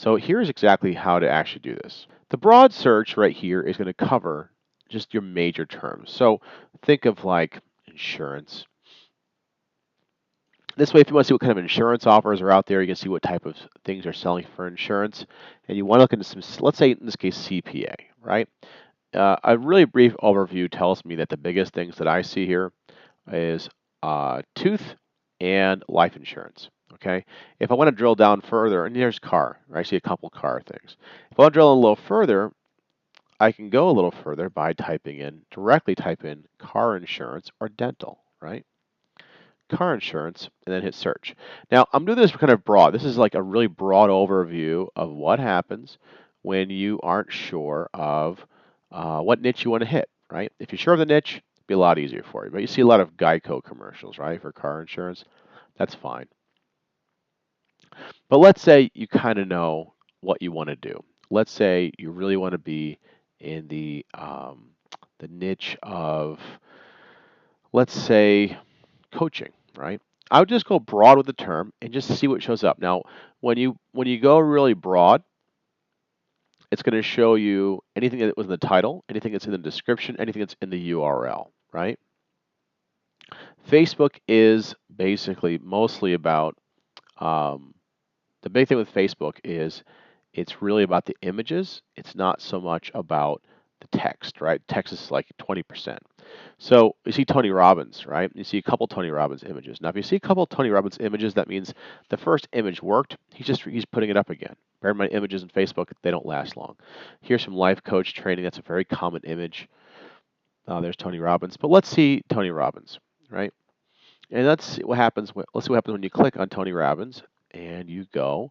So here's exactly how to actually do this. The broad search right here is going to cover just your major terms. So think of like insurance. This way, if you want to see what kind of insurance offers are out there, you can see what type of things are selling for insurance. And you want to look into some, let's say in this case, CPA, right? A really brief overview tells me that the biggest things that I see here is tooth and life insurance. Okay, if I want to drill down further, and there's car, right? I see a couple car things. If I want to drill a little further, I can go a little further by directly type in car insurance or dental, right? Car insurance, and then hit search. Now, I'm doing this kind of broad. This is like a really broad overview of what happens when you aren't sure of what niche you want to hit, right? If you're sure of the niche, it'll be a lot easier for you. But you see a lot of Geico commercials, right, for car insurance. That's fine. But let's say you kind of know what you want to do. Let's say you really want to be in the niche of, let's say, coaching, right? I would just go broad with the term and just see what shows up. Now, when you go really broad, it's going to show you anything that was in the title, anything that's in the description, anything that's in the URL, right? Facebook is basically mostly about the big thing with Facebook is it's really about the images. It's not so much about the text, right? Text is like 20%. So you see Tony Robbins, right? You see a couple Tony Robbins images. Now, if you see a couple Tony Robbins images, that means the first image worked. He's putting it up again. Bear in mind, images in Facebook, they don't last long. Here's some life coach training. That's a very common image. There's Tony Robbins. But let's see Tony Robbins, right? And let's see what happens. Let's see what happens when you click on Tony Robbins and you go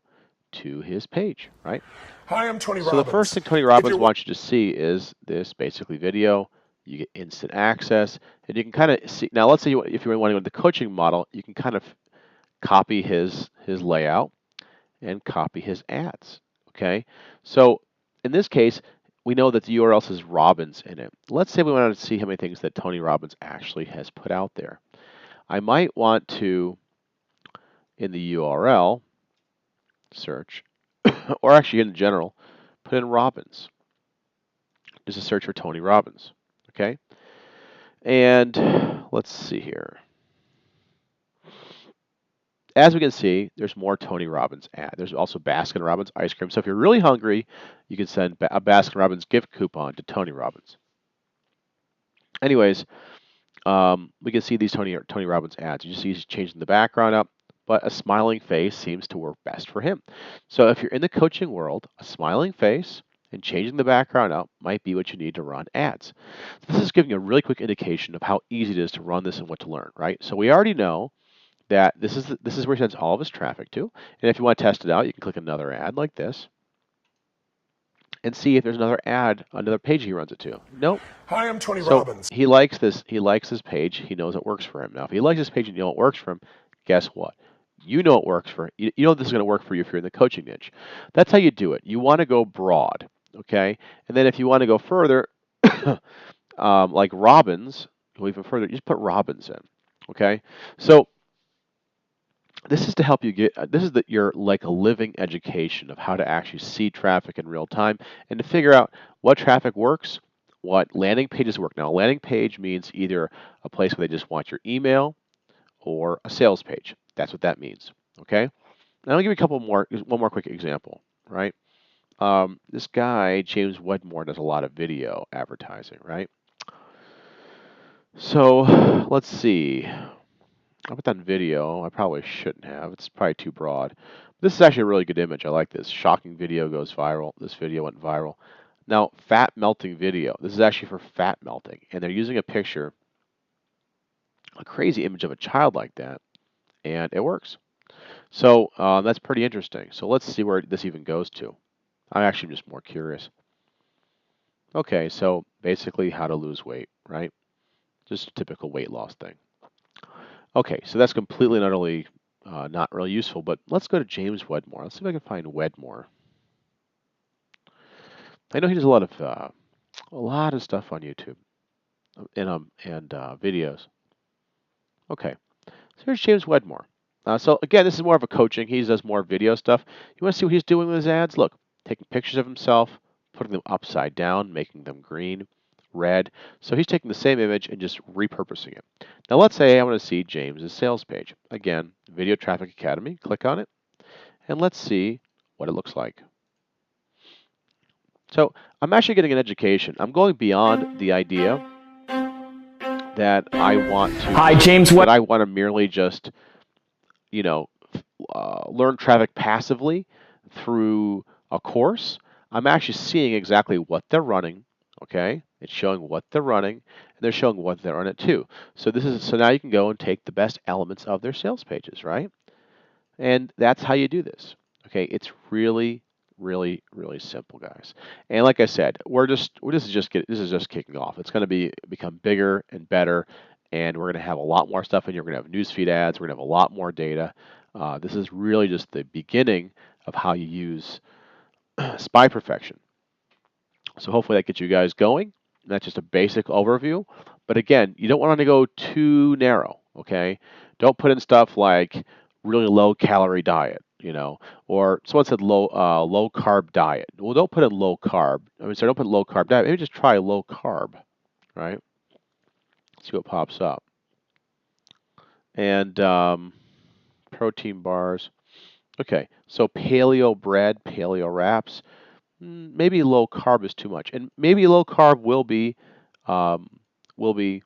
to his page, right? Hi, I'm Tony So the first Robbins. thing Tony If Robbins you're wants you to see is this basically video. You get instant access, and you can kind of see. Now, let's say if you want to go to the coaching model, you can kind of copy his layout and copy his ads. Okay, so in this case, we know that the URL says Robbins in it. Let's say we wanted to see how many things that Tony Robbins actually has put out there. I might want to, in the URL, search, or actually in general, put in Robbins. Just a search for Tony Robbins. Okay, and let's see here. As we can see, there's more Tony Robbins ad. There's also Baskin Robbins ice cream. So if you're really hungry, you can send a Baskin Robbins gift coupon to Tony Robbins. Anyways, we can see these Tony Robbins ads. You just see he's changing the background up, but a smiling face seems to work best for him. So if you're in the coaching world, a smiling face and changing the background up might be what you need to run ads. So this is giving you a really quick indication of how easy it is to run this and what to learn, right? So we already know that this is where he sends all of his traffic to. And if you want to test it out, you can click another ad like this and see if there's another page he runs it to. Nope. Hi, I'm Tony So Robbins. he likes this. He likes this page. He knows it works for him. Now, if he likes this page and you know it works for him, guess what? You know it works for you. You know this is going to work for you if you're in the coaching niche. That's how you do it. You want to go broad, okay? And then if you want to go further, like Robbins, go even further. You just put Robbins in, okay? So this is to help you get this is your like a living education of how to actually see traffic in real time and to figure out what traffic works, what landing pages work. Now a landing page means either a place where they just want your email or a sales page. That's what that means. Okay. Now I'll give you one more quick example, right? This guy James Wedmore does a lot of video advertising, right? So let's see. I put that in video. I probably shouldn't have. It's probably too broad. This is actually a really good image. I like this. Shocking video goes viral. This video went viral. Now, fat melting video. This is actually for fat melting. And they're using a picture, a crazy image of a child like that, and it works. So that's pretty interesting. So let's see where this even goes to. I'm actually just more curious. Okay, so basically how to lose weight, right? Just a typical weight loss thing. Okay, so that's completely and utterly not really useful, but let's go to James Wedmore. Let's see if I can find Wedmore. I know he does a lot of stuff on YouTube and videos. Okay, so here's James Wedmore. So again, this is more of a coaching. He does more video stuff. You want to see what he's doing with his ads? Look, taking pictures of himself, putting them upside down, making them green, red. So he's taking the same image and just repurposing it. Now let's say I want to see James's sales page. Again, Video Traffic Academy. Click on it, and let's see what it looks like. So I'm actually getting an education. I'm going beyond the idea that I want to. Hi, James. That I want to merely just, learn traffic passively through a course. I'm actually seeing exactly what they're running. Okay, it's showing what they're running, and they're showing what they're on it too. So now you can go and take the best elements of their sales pages, right? And that's how you do this. Okay, it's really, really, really simple, guys. And like I said, this is just kicking off. It's going to become bigger and better, and we're going to have a lot more stuff in here. We're going to have newsfeed ads. We're going to have a lot more data. This is really just the beginning of how you use Spy Perfection. So hopefully that gets you guys going. That's just a basic overview. But again, you don't want to go too narrow, okay? Don't put in stuff like really low calorie diet, or someone said low carb diet. Well, don't put in low carb. Don't put low carb diet. Maybe just try low carb, right? See what pops up. And protein bars. Okay, so paleo bread, paleo wraps. Maybe low carb is too much, and maybe low carb um, will be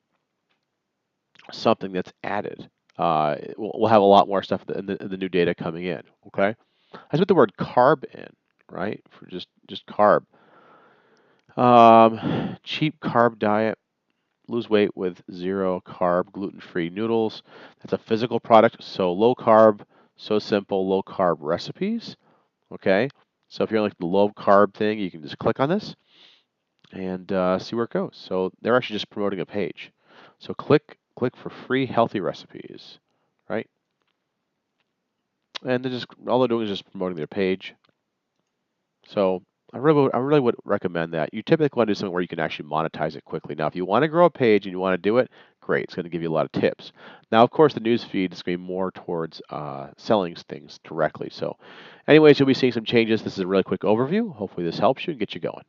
something that's added. We'll have a lot more stuff in the new data coming in. Okay, I put the word carb in, right? For just carb. Cheap carb diet. Lose weight with zero carb, gluten-free noodles. That's a physical product, so low carb, so simple, low carb recipes. Okay, so if you're like the low carb thing, you can just click on this and see where it goes. So they're actually just promoting a page. So click for free healthy recipes, right? And all they're doing is just promoting their page. So I really would recommend that. You typically want to do something where you can actually monetize it quickly. Now, if you want to grow a page and you want to do it, great. It's going to give you a lot of tips. Now, of course, the news feed is going to be more towards selling things directly. So anyways, you'll be seeing some changes. This is a really quick overview. Hopefully this helps you and gets you going.